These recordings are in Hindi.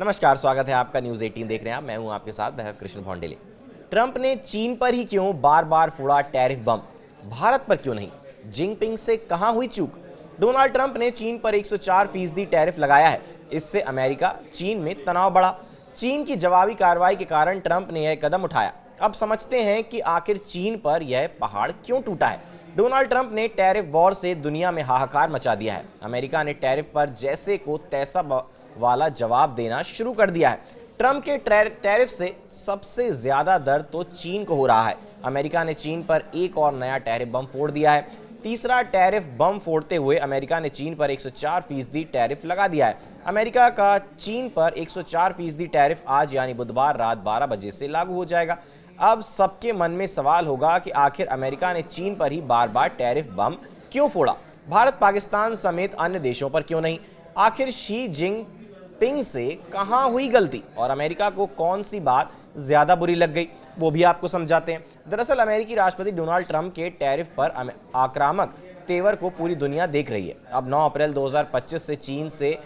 नमस्कार, स्वागत है आपका न्यूज़ 18 देख रहे हैं आप। मैं हूं आपके साथ वैभव कृष्ण भौंडेले। ट्रंप ने चीन पर ही क्यों बार बार फोड़ा टैरिफ बम, भारत पर क्यों नहीं? जिनपिंग से कहां हुई चूक? डोनाल्ड ट्रंप ने चीन पर 104% टैरिफ लगाया है। इससे अमेरिका चीन में तनाव बढ़ा। चीन की जवाबी कार्रवाई के कारण ट्रंप ने यह कदम उठाया। अब समझते हैं कि आखिर चीन पर यह पहाड़ क्यों टूटा है। डोनाल्ड ट्रंप ने टैरिफ वॉर से दुनिया में हाहाकार मचा दिया है। अमेरिका ने टैरिफ पर जैसे को तैसा वाला जवाब देना शुरू कर दिया है। ट्रंप के टैरिफ से सबसे ज्यादा दर्द तो चीन को हो रहा है। अमेरिका ने चीन पर एक और नया टैरिफ बम फोड़ दिया है। तीसरा टैरिफ बम फोड़ते हुए अमेरिका ने चीन पर 104% टैरिफ लगा दिया है। अमेरिका का चीन पर 104% टैरिफ आज यानी बुधवार रात 12 बजे से लागू हो जाएगा। अब सबके मन में सवाल होगा कि आखिर अमेरिका ने चीन पर ही बार बार टैरिफ बम क्यों फोड़ा, भारत पाकिस्तान समेत अन्य देशों पर क्यों नहीं? आखिर शी जिनपिंग से कहां हुई गलती और अमेरिका को कौन सी बात ज्यादा बुरी लग गई, वो भी आपको समझाते हैं। दरअसल अमेरिकी राष्ट्रपति डोनाल्ड ट्रंप के टैरिफ पर आक्रामक तेवर को पूरी दुनिया देख रही है। अब 9 अप्रैल 2025 से चीन से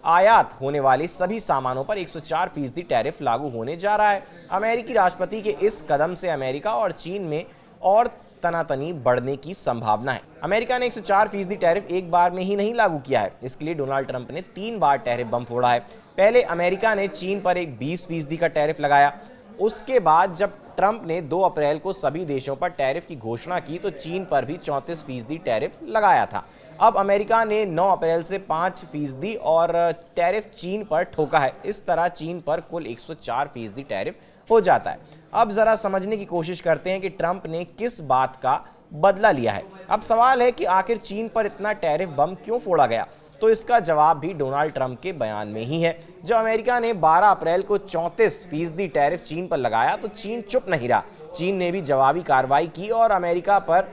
आयात होने वाली सभी सामानों पर 104% टैरिफ लागू होने जा रहा है। अमेरिकी राष्ट्रपति के इस कदम से अमेरिका और चीन में और तनातनी बढ़ने की संभावना है। अमेरिका ने 104% टैरिफ एक बार में ही नहीं लागू किया है। इसके लिए डोनाल्ड ट्रंप ने 3 बार टैरिफ बम फोड़ा है। पहले अमेरिका ने चीन पर एक 20% का टैरिफ लगाया। उसके बाद जब ट्रंप ने 2 अप्रैल को सभी देशों पर टैरिफ की घोषणा की तो चीन पर भी 34% टैरिफ लगाया था। अब अमेरिका ने 9 अप्रैल से 5% और टैरिफ चीन पर ठोका है। इस तरह चीन पर कुल 104% टैरिफ हो जाता है। अब जरा समझने की कोशिश करते हैं कि ट्रंप ने किस बात का बदला लिया है। अब सवाल है कि आखिर चीन पर इतना टैरिफ बम क्यों फोड़ा गया, तो इसका जवाब भी डोनाल्ड ट्रंप के बयान में ही है। जब अमेरिका ने 12 अप्रैल को 34% टैरिफ चीन पर लगाया तो चीन चुप नहीं रहा। चीन ने भी जवाबी कार्रवाई की और अमेरिका पर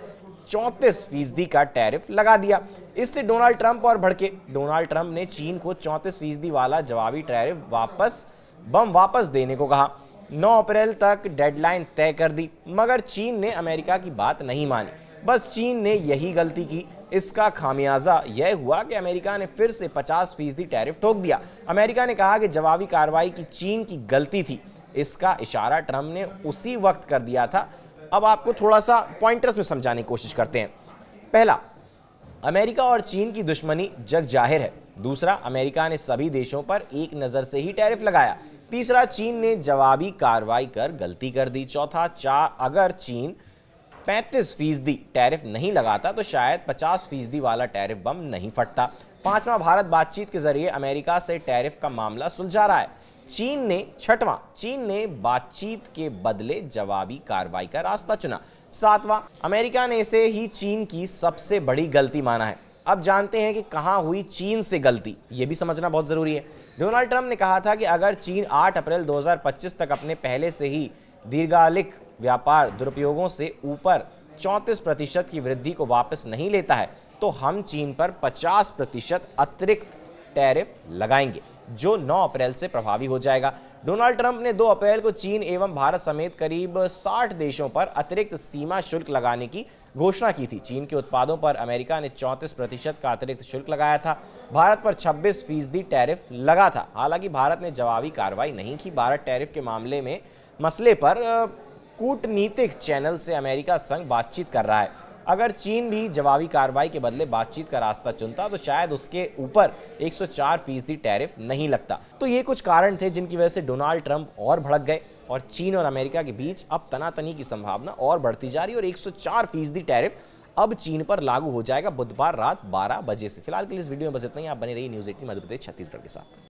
34% का टैरिफ लगा दिया। इससे डोनाल्ड ट्रंप और भड़के। डोनाल्ड ट्रंप ने चीन को 34% वाला जवाबी टैरिफ वापस देने को कहा। 9 अप्रैल तक डेडलाइन तय कर दी, मगर चीन ने अमेरिका की बात नहीं मानी। बस चीन ने यही गलती की। इसका खामियाजा यह हुआ कि अमेरिका ने फिर से 50% टैरिफ ठोक दिया। अमेरिका ने कहा कि जवाबी कार्रवाई की चीन की गलती थी। इसका इशारा ट्रंप ने उसी वक्त कर दिया था। अब आपको थोड़ा सा पॉइंटर्स में समझाने की कोशिश करते हैं। पहला, अमेरिका और चीन की दुश्मनी जग जाहिर है। दूसरा, अमेरिका ने सभी देशों पर एक नजर से ही टैरिफ लगाया। तीसरा, चीन ने जवाबी कार्रवाई कर गलती कर दी। चौथा, अगर चीन 35% टैरिफ नहीं लगाता तो शायद 50% वाला टैरिफ बम नहीं फटता। पांचवा, भारत बातचीत के जरिए अमेरिका से टैरिफ का मामला सुलझा रहा है। चीन ने बातचीत के बदले जवाबी कार्रवाई का रास्ता चुना। सातवां, अमेरिका ने इसे ही चीन की सबसे बड़ी गलती माना है। अब जानते हैं कि कहां हुई चीन से गलती, यह भी समझना बहुत जरूरी है। डोनाल्ड ट्रंप ने कहा था कि अगर चीन 8 अप्रैल 2025 तक अपने पहले से ही दीर्घकालिक व्यापार दुरुपयोगों से ऊपर 34% की वृद्धि को वापस नहीं लेता है तो हम चीन पर 50% अतिरिक्त टैरिफ लगाएंगे, जो 9 अप्रैल से प्रभावी हो जाएगा। डोनाल्ड ट्रंप ने 2 अप्रैल को चीन एवं भारत समेत करीब 60 देशों पर अतिरिक्त सीमा शुल्क लगाने की घोषणा की थी। चीन के उत्पादों पर अमेरिका ने 34% का अतिरिक्त शुल्क लगाया था। भारत पर 26% टैरिफ लगा था। हालांकि भारत ने जवाबी कार्रवाई नहीं की। भारत टैरिफ के मसले पर कूटनीतिक चैनल से अमेरिका संग बातचीत कर रहा है। अगर चीन भी जवाबी कार्रवाई के बदले बातचीत का रास्ता चुनता तो शायद उसके ऊपर 104% टैरिफ नहीं लगता। तो ये कुछ कारण थे जिनकी वजह से डोनाल्ड ट्रंप और भड़क गए और चीन और अमेरिका के बीच अब तनातनी की संभावना और बढ़ती जा रही है और 104% टैरिफ अब चीन पर लागू हो जाएगा बुधवार रात 12 बजे से। फिलहाल के लिए इस वीडियो में बस इतना ही। आप बने रहिए न्यूज़ 18 मध्य प्रदेश छत्तीसगढ़ के साथ।